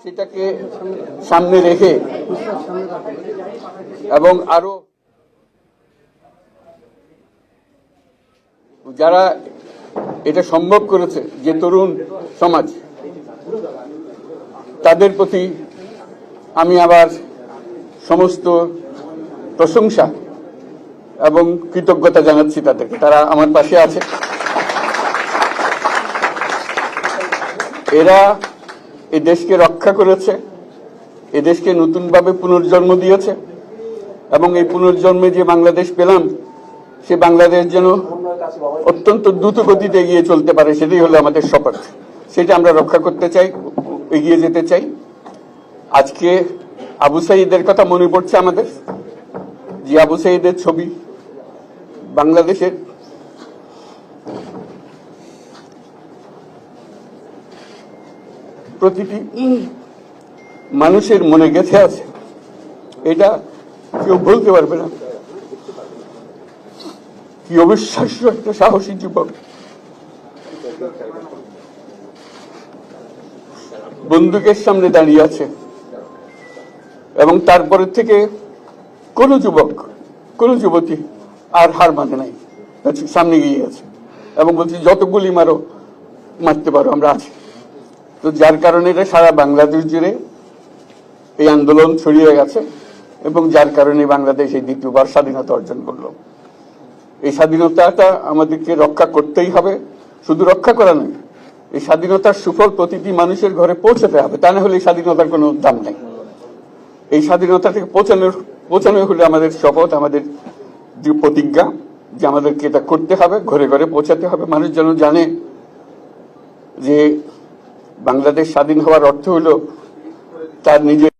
সেটাকে সামনে রেখে এবং আরো যারা এটা সম্ভব করেছে, যে তরুণ সমাজ, তাদের প্রতি আমি আবার সমস্ত প্রশংসা এবং কৃতজ্ঞতা জানাচ্ছি তাদেরকে। তারা আমার পাশে আছে। এরা এই দেশকে রক্ষা করেছে, এই দেশকে নতুনভাবে পুনর্জন্ম দিয়েছে এবং এই পুনর্জন্মে যে বাংলাদেশ পেলাম, সে বাংলাদেশ যেন অত্যন্ত দ্রুত গতিতে এগিয়ে চলতে পারে, সেটাই হলো আমাদের শপথ। সেটা আমরা রক্ষা করতে চাই, এগিয়ে যেতে চাই। আজকে আবু সাঈদের কথা মনে পড়ছে আমাদের, যে আবু সাঈদের ছবি বাংলাদেশের প্রতিটি মানুষের মনে গেঁথে আছে, এটা কেউ বলতে পারবে না। কি অবিশ্বাস্য একটা সাহসী যুবক, বন্দুকের সামনে দাঁড়িয়ে আছে এবং তারপরে থেকে কোন যুবক, কোন যুবতী আর হার মানে নাই, সামনে গিয়ে আছে এবং বলছি যত গুলি মারো, মারতে পারো, আমরা আছি। তো যার কারণে এটা সারা বাংলাদেশ জুড়ে এই আন্দোলন ছড়িয়ে গেছে এবং যার কারণে বাংলাদেশ এই দ্বিতীয়বার স্বাধীনতা অর্জন করলো। এই স্বাধীনতাটা আমাদেরকে রক্ষা করতেই হবে। শুধু রক্ষা করা নয়, এই স্বাধীনতার সুফল প্রতিটি মানুষের ঘরে পৌঁছাতে হবে, তা না হলে এই স্বাধীনতার কোনো দাম নেই। এই স্বাধীনতাটাকে পৌঁছানো হলে আমাদের শপথ, আমাদের যে প্রতিজ্ঞা, যে আমাদেরকে এটা করতে হবে, ঘরে ঘরে পৌঁছাতে হবে। মানুষ যেন জানে যে বাংলাদেশ স্বাধীন হওয়ার অর্থ হলো তার নিজের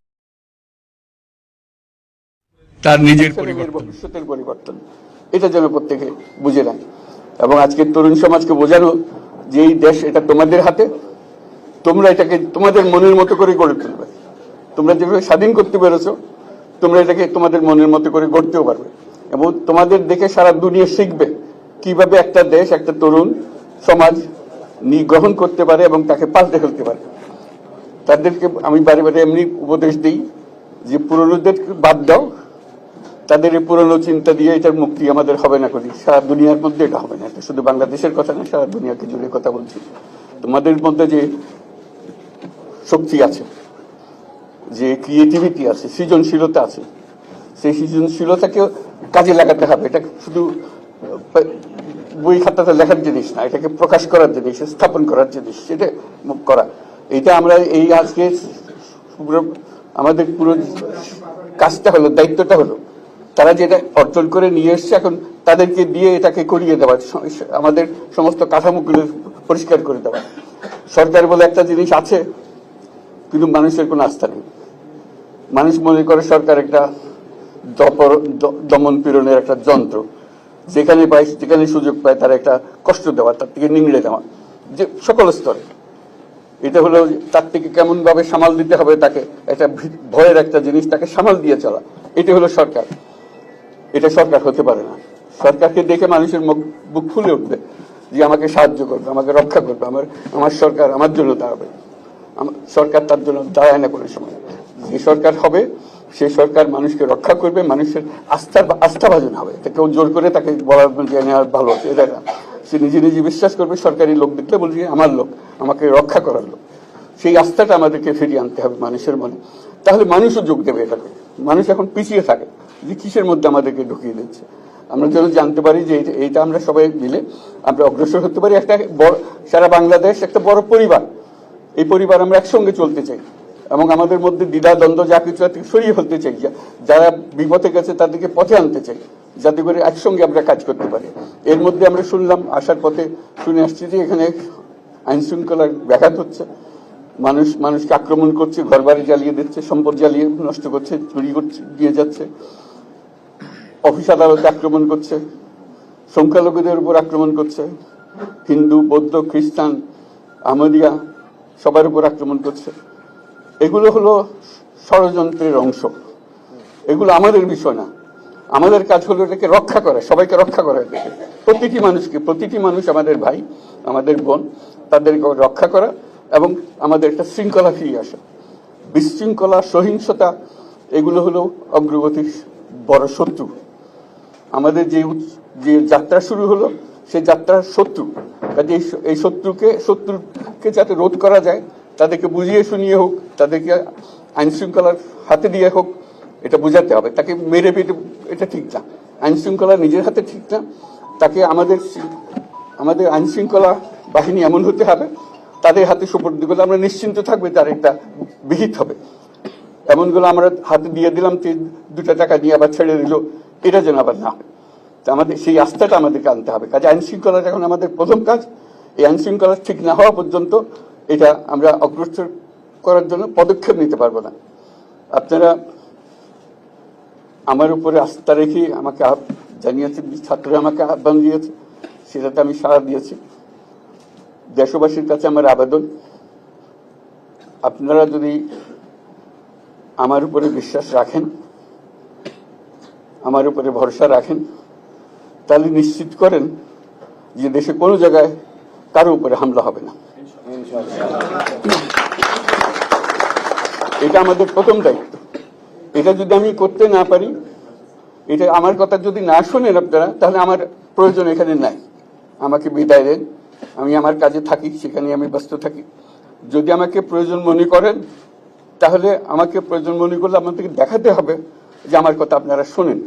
ভবিষ্যতের পরিবর্তন। এটা যেন প্রত্যেকে বুঝে নেয় এবং আজকের তরুণ সমাজকে বোঝানো যে এই দেশ এটা তোমাদের হাতে, তোমরা এটাকে তোমাদের মনের মতো করে গড়ে তুলবে। তোমরা যেভাবে স্বাধীন করতে পেরেছো, তোমরা এটাকে তোমাদের মনের মতো করে গড়তেও পারবে এবং তোমাদের দেখে সারা দুনিয়া শিখবে কিভাবে একটা দেশ, একটা তরুণ সমাজ গ্রহণ করতে পারে এবং তাকে পাল্টে ফেলতে পারে। তাদেরকে আমি বারে বারে এমনি উপদেশ দিই যে পুরনোদের বাদ দাও, তাদের এই পুরনো চিন্তা দিয়ে এটার মুক্তি আমাদের হবে না। করি সারা দুনিয়ার মধ্যে এটা হবে না। এটা শুধু বাংলাদেশের কথা না, সারা দুনিয়াকে জুড়ে কথা বলছি। তোমাদের মধ্যে যে শক্তি আছে, যে ক্রিয়েটিভিটি আছে, সৃজনশীলতা আছে, সেই সৃজনশীলতাকে কাজে লাগাতে হবে। এটা শুধু বই খাতাতে লেখার জিনিস না, এটাকে প্রকাশ করার জিনিস, স্থাপন করার জিনিস, সেটা করা। এটা আমরা এই আজকে আমাদের পুরো কাজটা হলো, দায়িত্বটা হলো, তারা যেটা অর্জন করে নিয়ে এসছে এখন তাদেরকে দিয়ে এটাকে করিয়ে দেওয়া, আমাদের সমস্ত কাঠামোগুলো পরিষ্কার করে দেওয়া। সরকার বলে একটা জিনিস আছে, কিন্তু মানুষের কোনো আস্থা নেই। মানুষ মনে করে সরকার একটা দমন পীড়নের একটা যন্ত্র, যেখানে পায়, যেখানে সুযোগ পায় তার একটা কষ্ট দেওয়া, তার থেকে নিংড়ে দেওয়া, যে সকল স্তরে। এটা হলো তার থেকে কেমন ভাবে সামাল দিতে হবে, তাকে একটা ভয়ের একটা জিনিস, তাকে সামাল দিয়ে চলা। এটা হলো সরকার। এটা সরকার হতে পারে না। সরকারকে দেখে মানুষের বুক ফুলে উঠবে যে আমাকে সাহায্য করবে, আমাকে রক্ষা করবে, আমার সরকার আমার জন্য দাঁড়াবে। সরকার তার জন্য দাঁড়ায় না কোনো সময়। যে সরকার হবে, সেই সরকার মানুষকে রক্ষা করবে, মানুষের আস্থাভাজন হবে। কেউ জোর করে তাকে বলার ভালো আছে এটা না। সে নিজে নিজে বিশ্বাস করবে, সরকারি লোক দেখলে বলবে আমার লোক, আমাকে রক্ষা করার লোক। সেই আস্থাটা আমাদেরকে ফিরিয়ে আনতে হবে মানুষের মনে। তাহলে মানুষও যোগ দেবে এটাকে। মানুষ এখন পিছিয়ে থাকে যে কিসের মধ্যে আমাদেরকে ঢুকিয়ে দিচ্ছে। আমরা যেন জানতে পারি যে এইটা আমরা সবাই মিলে আমরা অগ্রসর হতে পারি। একটা বড়, সারা বাংলাদেশ একটা বড় পরিবার। এই পরিবার আমরা একসঙ্গে চলতে চাই এবং আমাদের মধ্যে দ্বিধা দ্বন্দ্ব যা কিছু সরিয়ে ফেলতে চাই। যারা বিপথে গেছে তাদেরকে পথে আনতে চাই, যাতে করে একসঙ্গে আমরা কাজ করতে পারি। এর মধ্যে আমরা শুনলাম, আসার পথে শুনে আসছি যে এখানে আইন শৃঙ্খলার ব্যাঘাত হচ্ছে, মানুষকে আক্রমণ করছে, ঘরবাড়ি জ্বালিয়ে দিচ্ছে, সম্পদ জ্বালিয়ে নষ্ট করছে, চুরি করছে, দিয়ে যাচ্ছে, অফিস আদালতে আক্রমণ করছে, সংখ্যালঘুদের উপর আক্রমণ করছে, হিন্দু, বৌদ্ধ, খ্রিস্টান, আহমদিয়া সবার উপর আক্রমণ করছে। এগুলো হলো ষড়যন্ত্রের অংশ। এগুলো আমাদের বিষয় না। আমাদের কাজ হলো এটাকে রক্ষা করা, সবাইকে রক্ষা করা। প্রতিটি মানুষকে, প্রতিটি মানুষ আমাদের ভাই, আমাদের বোন, তাদেরকে রক্ষা করা এবং আমাদের একটা শৃঙ্খলা ফিরিয়ে আসা। বিশৃঙ্খলা, সহিংসতা, এগুলো হলো অগ্রগতির বড় শত্রু। আমাদের যে যাত্রা শুরু হলো সেই যাত্রার শত্রু। কাজে এই শত্রুকে যাতে রোধ করা যায়, তাদেরকে বুঝিয়ে শুনিয়ে হোক, তাদেরকে আইন শৃঙ্খলার হাতে দিয়ে হোক, এটা বোঝাতে হবে। তাকে মেরে পেটে এটা ঠিক না, আইন শৃঙ্খলা নিজের হাতে ঠিক না। তাকে আমাদের আইন শৃঙ্খলা বাহিনী এমন হতে হবে, তাদের হাতে সুপর্দ করলে আমরা নিশ্চিন্ত থাকবে তার একটা বিহিত হবে। এমনগুলো আমরা হাতে দিয়ে দিলাম, 2 টাকা দিয়ে আবার ছেড়ে দিল, এটা যেন আবার না হয়। তা আমাদের সেই আস্থাটা আমাদেরকে আনতে হবে। কাজে আইন শৃঙ্খলা এখন আমাদের প্রথম কাজ। এই আইন শৃঙ্খলা ঠিক না হওয়া পর্যন্ত এটা আমরা অগ্রসর করার জন্য পদক্ষেপ নিতে পারবো না। আপনারা আমার উপরে আস্থা রেখে আমাকে জানিয়েছে, ছাত্ররা আমাকে আহ্বান দিয়েছে, সেটাতে আমি সাড়া দিয়েছি। দেশবাসীর কাছে আমার আবেদন, আপনারা যদি আমার উপরে বিশ্বাস রাখেন, আমার উপরে ভরসা রাখেন, তাহলে নিশ্চিত করেন যে দেশে কোনো জায়গায় কারো উপরে হামলা হবে না। এটা আমাদের প্রথম দায়িত্ব। এটা যদি আমি করতে না পারি, এটা আমার কথা যদি না শোনেন আপনারা, তাহলে আমার প্রয়োজন এখানে নাই। আমাকে বিদায় দেন, আমি আমার কাজে থাকি, সেখানে আমি ব্যস্ত থাকি। যদি আমাকে প্রয়োজন মনে করেন, তাহলে আমাকে প্রয়োজন মনে করলে আপনাদেরকে দেখাতে হবে যে আমার কথা আপনারা শোনেন।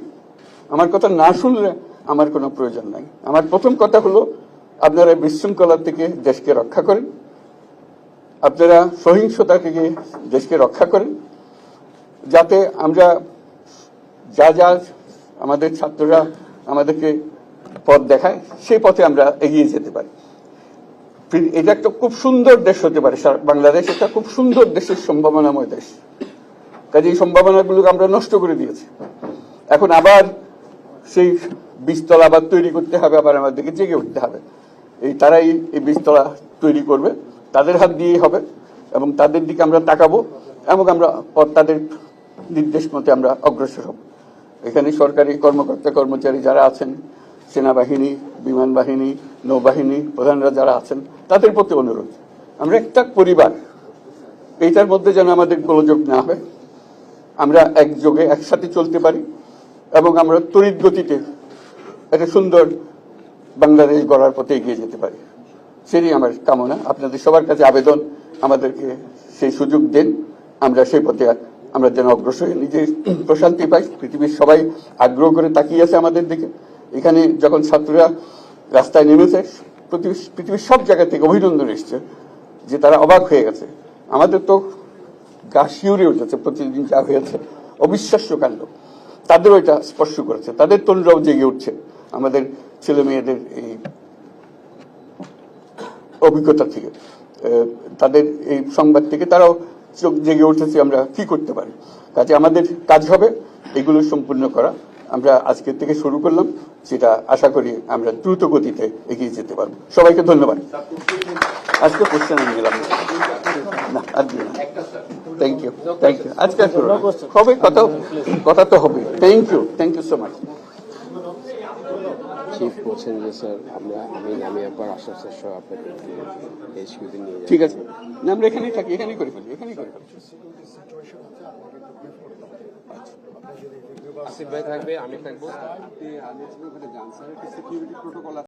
আমার কথা না শুনলে আমার কোনো প্রয়োজন নাই। আমার প্রথম কথা হলো, আপনারা বিশৃঙ্খলা থেকে দেশকে রক্ষা করেন, আপনারা সহিংসতা থেকে দেশকে রক্ষা করেন, যাতে আমরা যা আমাদের ছাত্ররা আমাদেরকে পথ দেখায়, সেই পথে আমরা এগিয়ে যেতে পারি। এটা একটা খুব সুন্দর দেশ হতে পারে বাংলাদেশ, একটা খুব সুন্দর দেশের সম্ভাবনাময় দেশ। কাজে এই সম্ভাবনাগুলোকে আমরা নষ্ট করে দিয়েছি। এখন আবার সেই বীজতলা আবার তৈরি করতে হবে, আবার আমাদেরকে জেগে উঠতে হবে। তারাই এই বীজতলা তৈরি করবে, তাদের হাত দিয়েই হবে, এবং তাদের দিকে আমরা তাকাবো, এবং আমরা তাদের নির্দেশ মতে আমরা অগ্রসর হব। এখানে সরকারি কর্মকর্তা কর্মচারী যারা আছেন, সেনাবাহিনী, বিমান বাহিনী, নৌবাহিনী প্রধানরা যারা আছেন, তাদের প্রতি অনুরোধ, আমরা একটা পরিবার, এইটার মধ্যে যেন আমাদের গোলযোগ না হয়, আমরা একযোগে একসাথে চলতে পারি, এবং আমরা তড়িৎ গতিতে একটা সুন্দর বাংলাদেশ গড়ার পথে এগিয়ে যেতে পারি। সেটাই আমার কামনা। আপনাদের সবার কাছে আবেদন, আমাদেরকে সেই সুযোগ দেন, আমরা সেই পথে আমরা যেন অগ্রসর হয়ে নিজের প্রশান্তি পাই। পৃথিবীর সবাই আগ্রহ করে তাকিয়ে আছে আমাদের দিকে। এখানে যখন ছাত্ররা রাস্তায় নেমেছে, পৃথিবীর সব জায়গা থেকে অভিনন্দন এসছে, যে তারা অবাক হয়ে গেছে। আমাদের তো গা শিউরে উঠেছে, প্রতিদিন যা হয়েছে অবিশ্বাস্য কাণ্ড। তাদেরও এটা স্পর্শ করেছে, তাদের তরুণরাও জেগে উঠছে আমাদের ছেলে মেয়েদের এই অভিজ্ঞতা থেকে, তাদের এই সংবাদ থেকে তারাও চোখ জেগে উঠেছে আমরা কি করতে পারি। কাজে আমাদের কাজ হবে এগুলো সম্পূর্ণ করা। আমরা আজকের থেকে শুরু করলাম, সেটা আশা করি আমরা দ্রুত গতিতে এগিয়ে যেতে পারবো। সবাইকে ধন্যবাদ। আজকে কোশ্চেন আমি নিলাম না, আর দিও না। Thank you. আজকে হবে কথা তো হবে। Thank you so much. Chief বলছেন যে স্যার আমি একবার আসার চেষ্টা আপনাকে এইচকিউতে নিয়ে যাই। ঠিক আছে, না আমরা এখানেই থাকি, এখানেই করে ফেলি। আসিফ ভাই থাকবে, আমি থাকবো। Security protocol